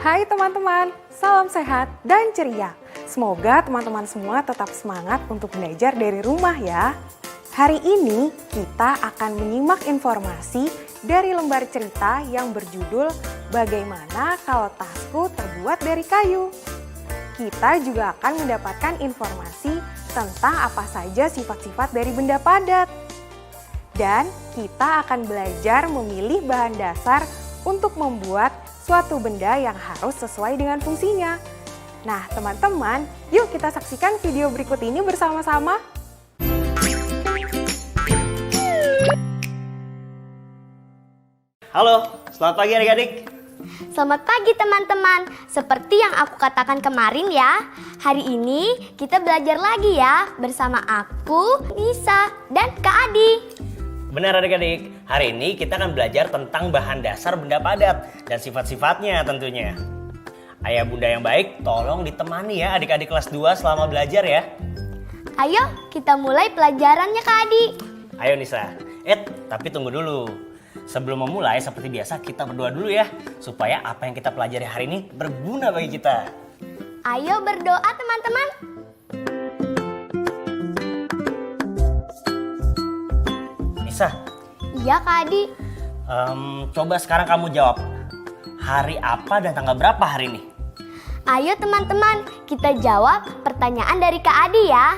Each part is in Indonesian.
Hai teman-teman, salam sehat dan ceria. Semoga teman-teman semua tetap semangat untuk belajar dari rumah ya. Hari ini kita akan menyimak informasi dari lembar cerita yang berjudul Bagaimana Kalau Tasku Terbuat Dari Kayu. Kita juga akan mendapatkan informasi tentang apa saja sifat-sifat dari benda padat. Dan kita akan belajar memilih bahan dasar untuk membuat suatu benda yang harus sesuai dengan fungsinya. Nah, teman-teman, yuk kita saksikan video berikut ini bersama-sama. Halo, selamat pagi adik-adik. Selamat pagi teman-teman. Seperti yang aku katakan kemarin ya, hari ini kita belajar lagi ya bersama aku, Nisa, dan Kak Adi. Benar adik-adik, hari ini kita akan belajar tentang bahan dasar benda padat dan sifat-sifatnya tentunya. Ayah bunda yang baik, tolong ditemani ya adik-adik kelas 2 selama belajar ya. Ayo kita mulai pelajarannya Kak Adi. Ayo Nisa, tapi tunggu dulu. Sebelum memulai seperti biasa kita berdoa dulu ya, supaya apa yang kita pelajari hari ini berguna bagi kita. Ayo berdoa teman-teman. Nisa. Iya Kak Adi. Coba sekarang kamu jawab, hari apa dan tanggal berapa hari ini? Ayo teman-teman, kita jawab pertanyaan dari Kak Adi ya.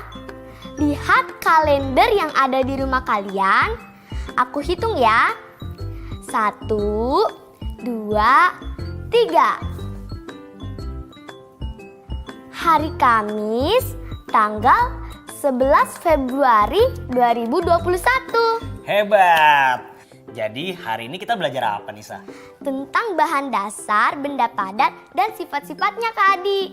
Lihat kalender yang ada di rumah kalian. Aku hitung ya. 1, 2, 3. Hari Kamis, tanggal 11 Februari 2021. Hebat! Jadi hari ini kita belajar apa Nisa? Tentang bahan dasar, benda padat, dan sifat-sifatnya Kak Adi.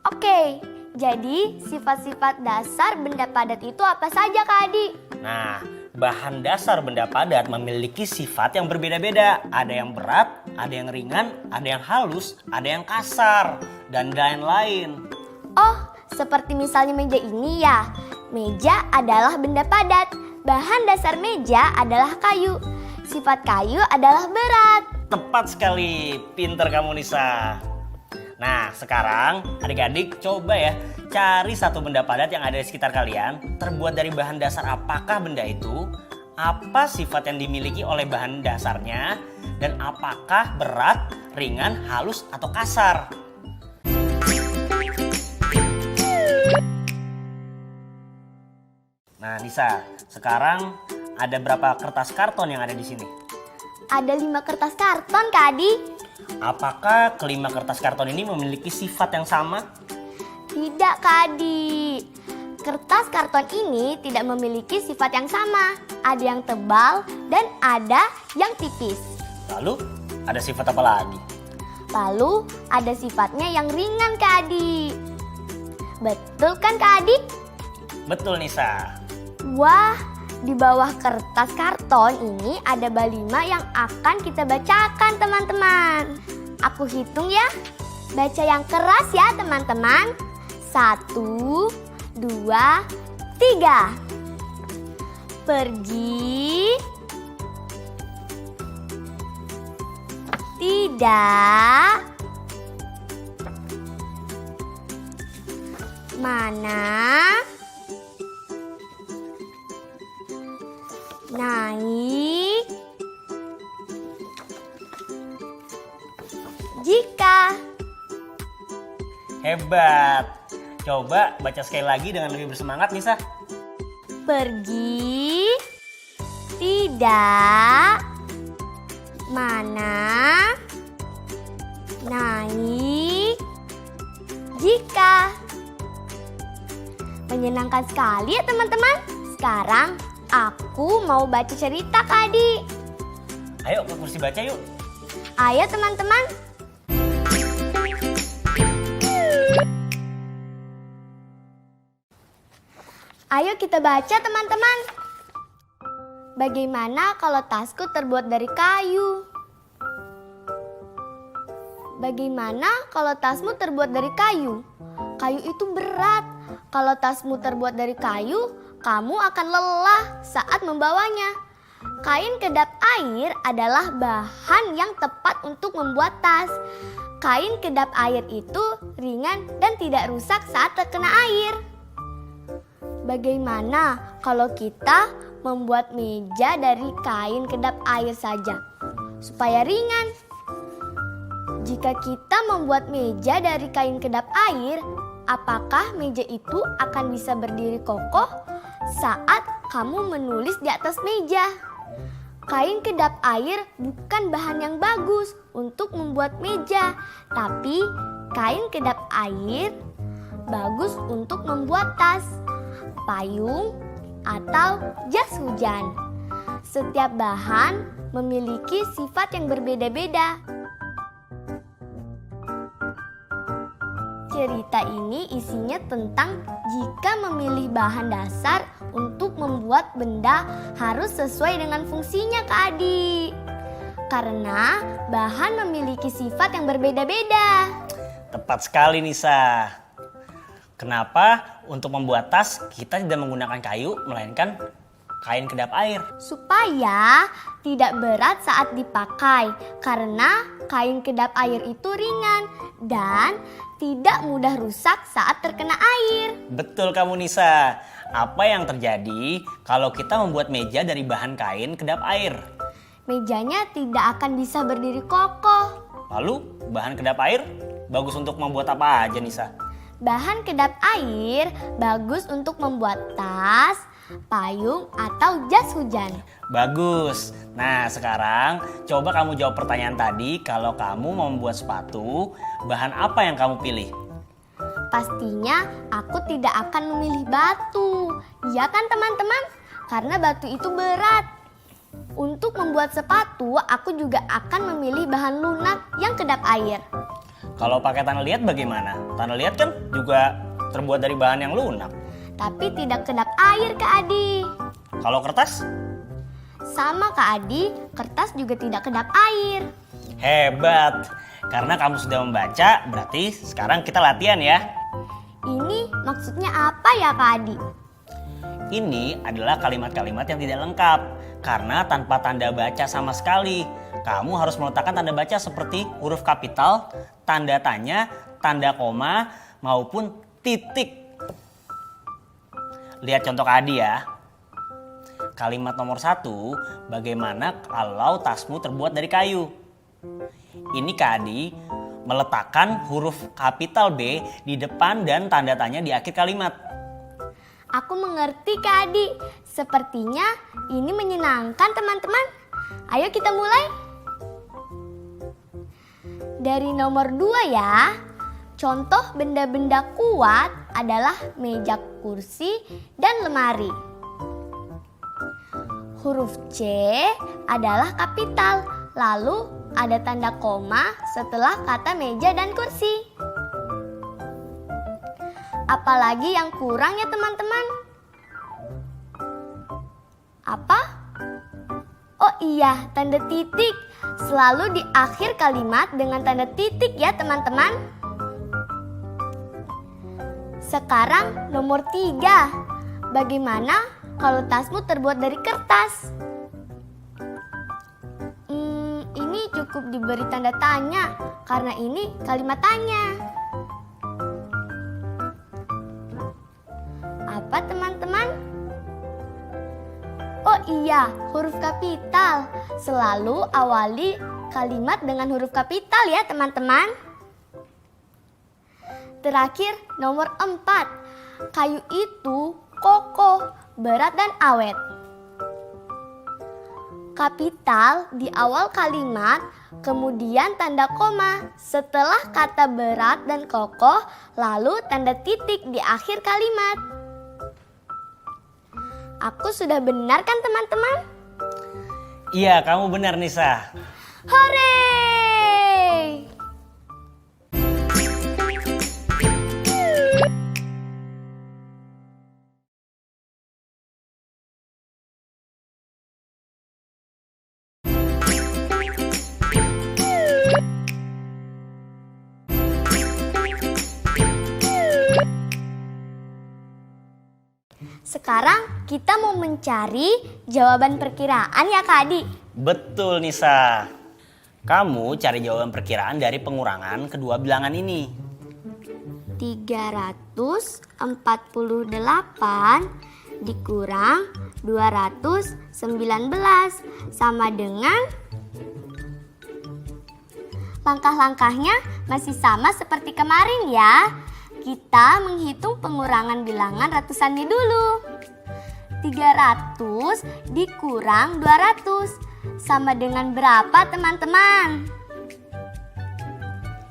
Oke, jadi sifat-sifat dasar benda padat itu apa saja Kak Adi? Nah, bahan dasar benda padat memiliki sifat yang berbeda-beda. Ada yang berat, ada yang ringan, ada yang halus, ada yang kasar, dan lain-lain. Oh, seperti misalnya meja ini ya. Meja adalah benda padat. Bahan dasar meja adalah kayu. Sifat kayu adalah berat. Tepat sekali, pinter kamu Nisa. Nah, sekarang adik-adik coba ya cari satu benda padat yang ada di sekitar kalian. Terbuat dari bahan dasar apakah benda itu? Apa sifat yang dimiliki oleh bahan dasarnya? Dan apakah berat, ringan, halus, atau kasar? Nah Nisa, sekarang ada berapa kertas karton yang ada di sini? Ada 5 kertas karton Kak Adi. Apakah kelima kertas karton ini memiliki sifat yang sama? Tidak Kak Adi. Kertas karton ini tidak memiliki sifat yang sama. Ada yang tebal dan ada yang tipis. Lalu ada sifat apa lagi? Lalu ada sifatnya yang ringan Kak Adi. Betul kan Kak Adi? Betul Nisa. Wah, di bawah kertas karton ini ada balima yang akan kita bacakan teman-teman. Aku hitung ya. Baca yang keras ya teman-teman. 1, 2, 3. Pergi. Tidak. Mana? Naik. Jika. Hebat. Coba baca sekali lagi dengan lebih bersemangat Nisa. Pergi. Tidak. Mana? Naik. Jika. Menyenangkan sekali ya teman-teman. Sekarang aku mau baca cerita Kak Adi. Ayo ke kursi baca yuk. Ayo teman-teman. Ayo kita baca teman-teman. Bagaimana kalau tasku terbuat dari kayu? Bagaimana kalau tasmu terbuat dari kayu? Kayu itu berat. Kalau tasmu terbuat dari kayu, kamu akan lelah saat membawanya. Kain kedap air adalah bahan yang tepat untuk membuat tas. Kain kedap air itu ringan dan tidak rusak saat terkena air. Bagaimana kalau kita membuat meja dari kain kedap air saja supaya ringan? Jika kita membuat meja dari kain kedap air, apakah meja itu akan bisa berdiri kokoh saat kamu menulis di atas meja? Kain kedap air bukan bahan yang bagus untuk membuat meja, tapi kain kedap air bagus untuk membuat tas, payung, atau jas hujan. Setiap bahan memiliki sifat yang berbeda-beda. Cerita ini isinya tentang jika memilih bahan dasar untuk membuat benda harus sesuai dengan fungsinya, Kak Adi. Karena bahan memiliki sifat yang berbeda-beda. Tepat sekali Nisa. Kenapa untuk membuat tas kita tidak menggunakan kayu melainkan kain kedap air? Supaya tidak berat saat dipakai, karena kain kedap air itu ringan dan tidak mudah rusak saat terkena air. Betul kamu Nisa. Apa yang terjadi kalau kita membuat meja dari bahan kain kedap air? Mejanya tidak akan bisa berdiri kokoh. Lalu bahan kedap air bagus untuk membuat apa aja Nisa? Bahan kedap air bagus untuk membuat tas, payung, atau jas hujan. Bagus. Nah sekarang coba kamu jawab pertanyaan tadi. Kalau kamu mau membuat sepatu, bahan apa yang kamu pilih? Pastinya aku tidak akan memilih batu. Iya kan teman-teman? Karena batu itu berat. Untuk membuat sepatu, aku juga akan memilih bahan lunak yang kedap air. Kalau pakai tanah liat bagaimana? Tanah liat kan juga terbuat dari bahan yang lunak. Tapi tidak kedap air, Kak Adi. Kalau kertas? Sama Kak Adi, kertas juga tidak kedap air. Hebat. Karena kamu sudah membaca, berarti sekarang kita latihan ya. Ini maksudnya apa ya Kak Adi? Ini adalah kalimat-kalimat yang tidak lengkap karena tanpa tanda baca sama sekali. Kamu harus meletakkan tanda baca seperti huruf kapital, tanda tanya, tanda koma, maupun titik. Lihat contoh Kak Adi ya. Kalimat nomor 1, bagaimana kalau tasmu terbuat dari kayu? Ini Kak Adi meletakkan huruf kapital B di depan dan tanda tanya di akhir kalimat. Aku mengerti Kak Adi. Sepertinya ini menyenangkan teman-teman. Ayo kita mulai. Dari nomor 2 ya. Contoh benda-benda kuat adalah meja, kursi, dan lemari. Huruf C adalah kapital, lalu ada tanda koma setelah kata meja dan kursi. Apalagi yang kurang ya teman-teman? Apa? Oh iya, tanda titik. Selalu di akhir kalimat dengan tanda titik ya teman-teman. Sekarang nomor 3. Bagaimana kalau tasmu terbuat dari kertas? Ini cukup diberi tanda tanya karena ini kalimat tanya. Apa teman-teman? Oh iya, huruf kapital. Selalu awali kalimat dengan huruf kapital ya teman-teman. Terakhir nomor 4. Kayu itu kokoh, berat dan awet. Kapital di awal kalimat, kemudian tanda koma setelah kata berat dan kokoh, lalu tanda titik di akhir kalimat. Aku sudah benar kan teman-teman? Iya, kamu benar Nisa. Hore! Sekarang kita mau mencari jawaban perkiraan ya Kak Adi. Betul Nisa. Kamu cari jawaban perkiraan dari pengurangan kedua bilangan ini. 348 dikurang 219 sama dengan... Langkah-langkahnya masih sama seperti kemarin ya. Kita menghitung pengurangan bilangan ratusannya dulu. 300 dikurang 200 sama dengan berapa teman-teman?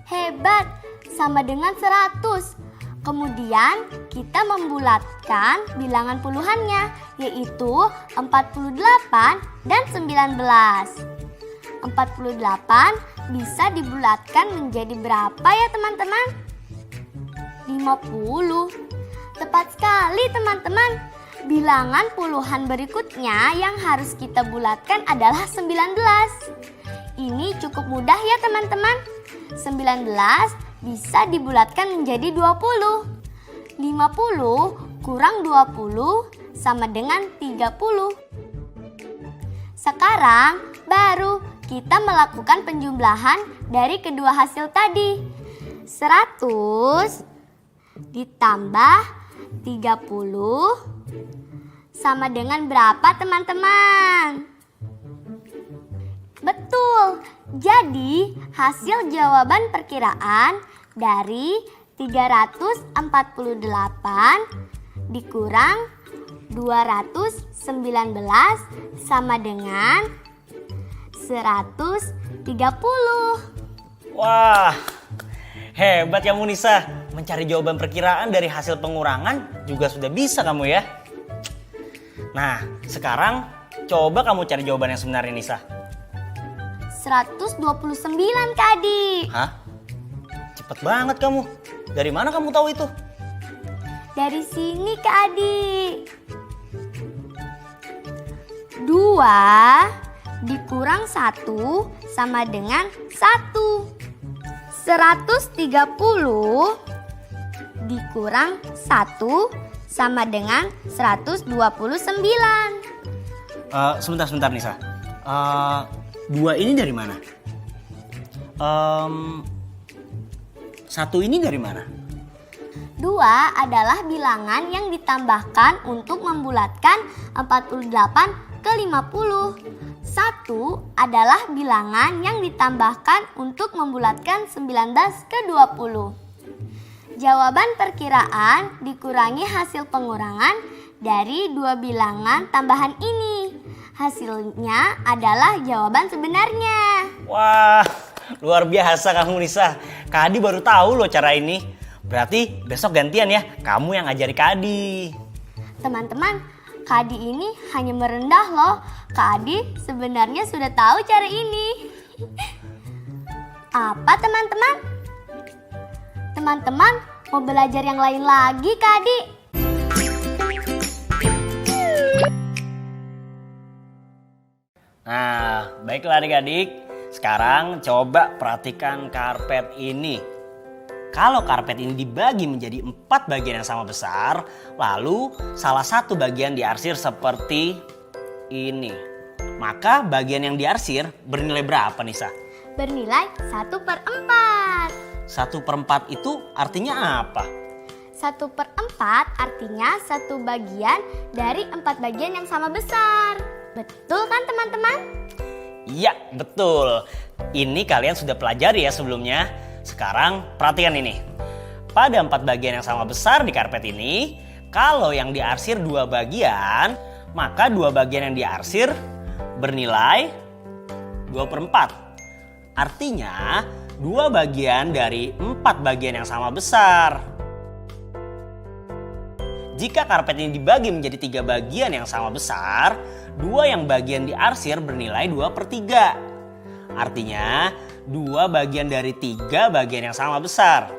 Hebat, sama dengan 100. Kemudian kita membulatkan bilangan puluhannya, yaitu 48 dan 19. 48 bisa dibulatkan menjadi berapa ya teman-teman? 50. Tepat sekali teman-teman. Bilangan puluhan berikutnya yang harus kita bulatkan adalah 19. Ini cukup mudah ya teman-teman. 19 bisa dibulatkan menjadi 20. 50 kurang 20 sama dengan 30. Sekarang baru kita melakukan penjumlahan dari kedua hasil tadi. 100 ditambah 30 sama dengan berapa teman-teman? Betul, jadi hasil jawaban perkiraan dari 348 dikurang 219 sama dengan 130. Wah, hebat ya Munisa. Mencari jawaban perkiraan dari hasil pengurangan juga sudah bisa kamu ya. Nah, sekarang coba kamu cari jawaban yang sebenarnya Nisa. 129 Kak Adi. Hah? Cepet banget kamu. Dari mana kamu tahu itu? Dari sini Kak Adi. 2 dikurang 1 sama dengan 1. 130 dikurang 1 sama dengan 129. Sebentar Nisa. 2 ini dari mana? 1 ini dari mana? 2 adalah bilangan yang ditambahkan untuk membulatkan 48 ke 50. 1 adalah bilangan yang ditambahkan untuk membulatkan 19 ke 20. Jawaban perkiraan dikurangi hasil pengurangan dari 2 bilangan tambahan ini. Hasilnya adalah jawaban sebenarnya. Wah, luar biasa kamu Nisa. Kak Adi baru tahu loh cara ini. Berarti besok gantian ya, kamu yang ngajari Kak Adi. Teman-teman, Kak Adi ini hanya merendah loh. Kak Adi sebenarnya sudah tahu cara ini. Apa teman-teman? Teman-teman mau belajar yang lain lagi Kak Adi? Nah, baiklah adik-adik. Sekarang coba perhatikan karpet ini. Kalau karpet ini dibagi menjadi 4 bagian yang sama besar, lalu salah satu bagian diarsir seperti ini. Maka bagian yang diarsir bernilai berapa Nisa? Bernilai 1/4. 1/4 itu artinya apa? 1/4 artinya 1 bagian dari 4 bagian yang sama besar. Betul kan teman-teman? Iya, betul. Ini kalian sudah pelajari ya sebelumnya. Sekarang perhatikan ini. Pada 4 bagian yang sama besar di karpet ini, kalau yang diarsir 2 bagian, maka 2 bagian yang diarsir bernilai 2/4. Artinya 2 bagian dari 4 bagian yang sama besar. Jika karpet ini dibagi menjadi 3 bagian yang sama besar, 2 yang bagian diarsir bernilai 2/3. Artinya 2 bagian dari 3 bagian yang sama besar.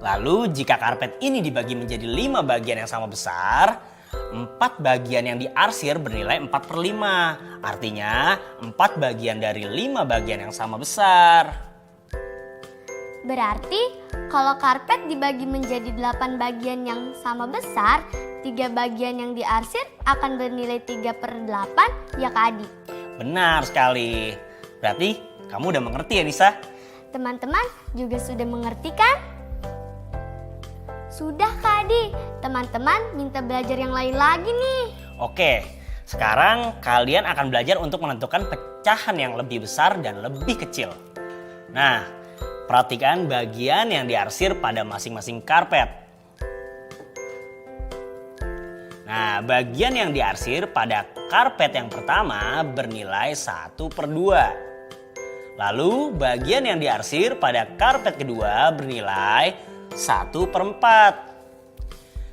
Lalu jika karpet ini dibagi menjadi 5 bagian yang sama besar, 4 bagian yang diarsir bernilai 4/5. Artinya 4 bagian dari 5 bagian yang sama besar. Berarti kalau karpet dibagi menjadi 8 bagian yang sama besar, 3 bagian yang diarsir akan bernilai 3/8 ya Kak Adi? Benar sekali. Berarti kamu udah mengerti ya Nisa? Teman-teman juga sudah mengerti kan? Sudah Kak Adi, teman-teman minta belajar yang lain lagi nih. Oke, sekarang kalian akan belajar untuk menentukan pecahan yang lebih besar dan lebih kecil. Nah, perhatikan bagian yang diarsir pada masing-masing karpet. Nah, bagian yang diarsir pada karpet yang pertama bernilai 1/2. Lalu, bagian yang diarsir pada karpet kedua bernilai 1/4.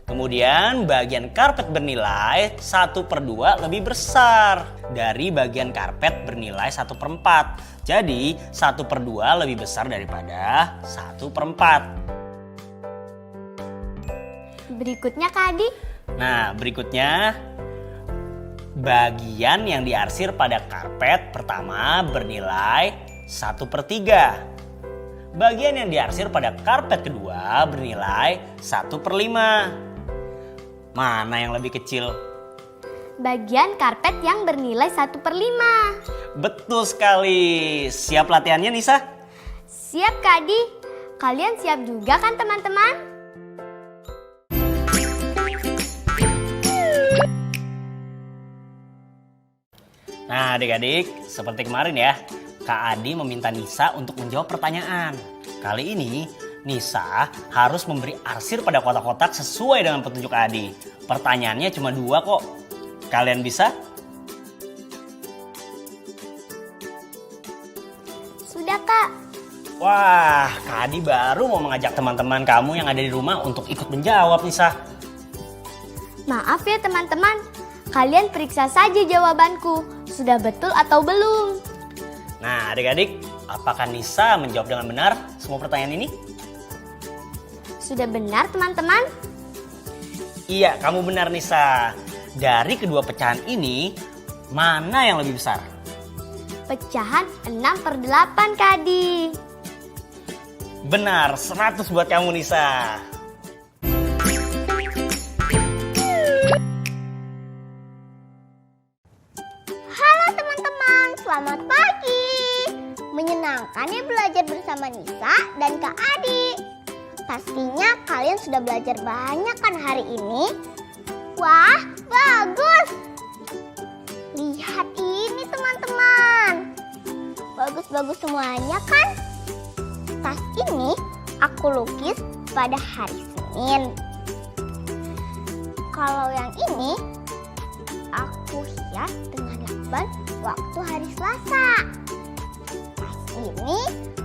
Kemudian, bagian karpet bernilai 1/2 lebih besar dari bagian karpet bernilai 1/4. Jadi, 1/2 lebih besar daripada 1/4. Berikutnya Kak Adi. Nah, berikutnya bagian yang diarsir pada karpet pertama bernilai 1/3. Bagian yang diarsir pada karpet kedua bernilai 1/5. Mana yang lebih kecil? Bagian karpet yang bernilai 1/5. Betul sekali. Siap latihannya Nisa? Siap Kak Adi. Kalian siap juga kan teman-teman? Nah adik-adik, seperti kemarin ya, Kak Adi meminta Nisa untuk menjawab pertanyaan. Kali ini Nisa harus memberi arsir pada kotak-kotak sesuai dengan petunjuk Kak Adi. Pertanyaannya cuma 2 kok. Kalian bisa? Sudah Kak. Wah, Kak Adi baru mau mengajak teman-teman kamu yang ada di rumah untuk ikut menjawab Nisa. Maaf ya teman-teman, kalian periksa saja jawabanku. Sudah betul atau belum? Nah adik-adik, apakah Nisa menjawab dengan benar semua pertanyaan ini? Sudah benar teman-teman? Iya, kamu benar Nisa. Dari kedua pecahan ini, mana yang lebih besar? Pecahan 6/8 Kak Adi. Benar, 100 buat kamu Nisa. Halo teman-teman, selamat pagi. Menyenangkan ya belajar bersama Nisa dan Kak Adi. Pastinya kalian sudah belajar banyak kan hari ini? Wah, bagus. Lihat ini teman-teman. Bagus-bagus semuanya kan? Tas ini aku lukis pada hari Senin. Kalau yang ini aku hias dengan lakban waktu hari Selasa. Tas ini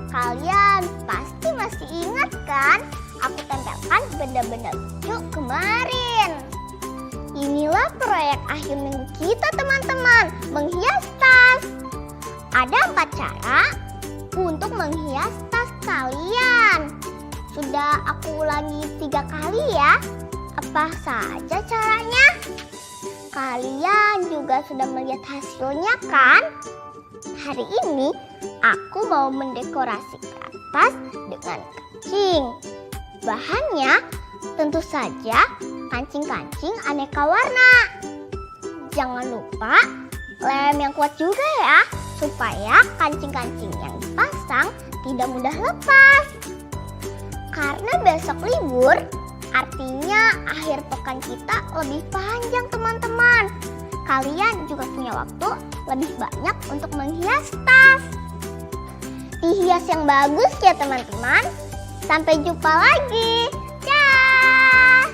kalian pasti masih ingat kan? Aku tempelkan benda-benda lucu kemarin. Inilah proyek akhir minggu kita teman-teman, menghias tas. Ada 4 cara untuk menghias tas kalian. Sudah aku ulangi 3 kali ya. Apa saja caranya? Kalian juga sudah melihat hasilnya kan? Hari ini aku mau mendekorasikan tas dengan kancing. Bahannya tentu saja kancing-kancing aneka warna. Jangan lupa lem yang kuat juga ya, supaya kancing-kancing yang dipasang tidak mudah lepas. Karena besok libur, artinya akhir pekan kita lebih panjang teman-teman. Kalian juga punya waktu lebih banyak untuk menghias tas. Dihias yang bagus ya teman-teman. Sampai jumpa lagi. Dah.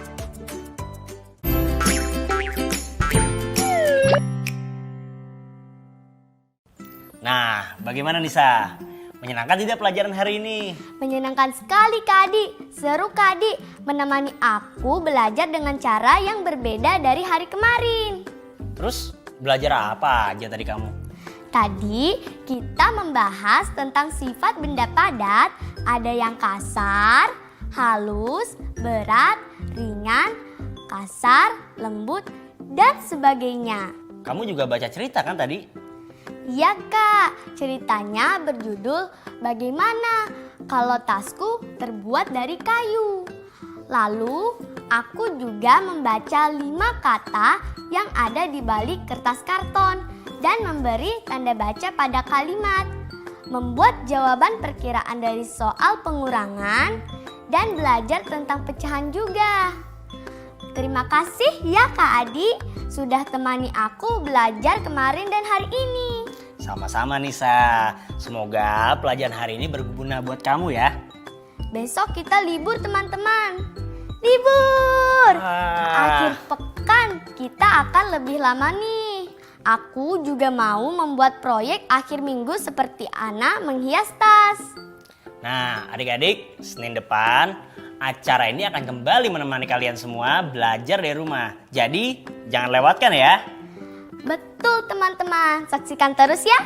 Nah, bagaimana Nisa? Menyenangkan tidak pelajaran hari ini? Menyenangkan sekali Kak Adi. Seru Kak Adi menemani aku belajar dengan cara yang berbeda dari hari kemarin. Terus belajar apa aja tadi kamu? Tadi kita membahas tentang sifat benda padat. Ada yang kasar, halus, berat, ringan, kasar, lembut, dan sebagainya. Kamu juga baca cerita kan tadi? Iya Kak, ceritanya berjudul Bagaimana Kalau Tasku Terbuat Dari Kayu. Lalu aku juga membaca 5 kata yang ada di balik kertas karton. dan memberi tanda baca pada kalimat, membuat jawaban perkiraan dari soal pengurangan, dan belajar tentang pecahan juga. Terima kasih ya Kak Adi, sudah temani aku belajar kemarin dan hari ini. Sama-sama Nisa. Semoga pelajaran hari ini berguna buat kamu ya. Besok kita libur teman-teman. Libur! Akhir pekan kita akan lebih lama nih. Aku juga mau membuat proyek akhir minggu seperti Ana menghias tas. Nah, adik-adik, Senin depan acara ini akan kembali menemani kalian semua belajar dari rumah. Jadi, jangan lewatkan ya. Betul teman-teman, saksikan terus ya.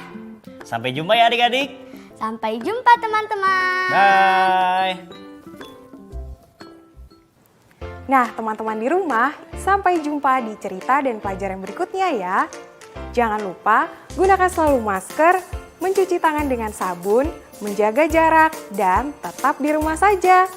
Sampai jumpa ya adik-adik. Sampai jumpa teman-teman. Bye. Nah, teman-teman di rumah, sampai jumpa di cerita dan pelajaran berikutnya ya. Jangan lupa gunakan selalu masker, mencuci tangan dengan sabun, menjaga jarak, dan tetap di rumah saja.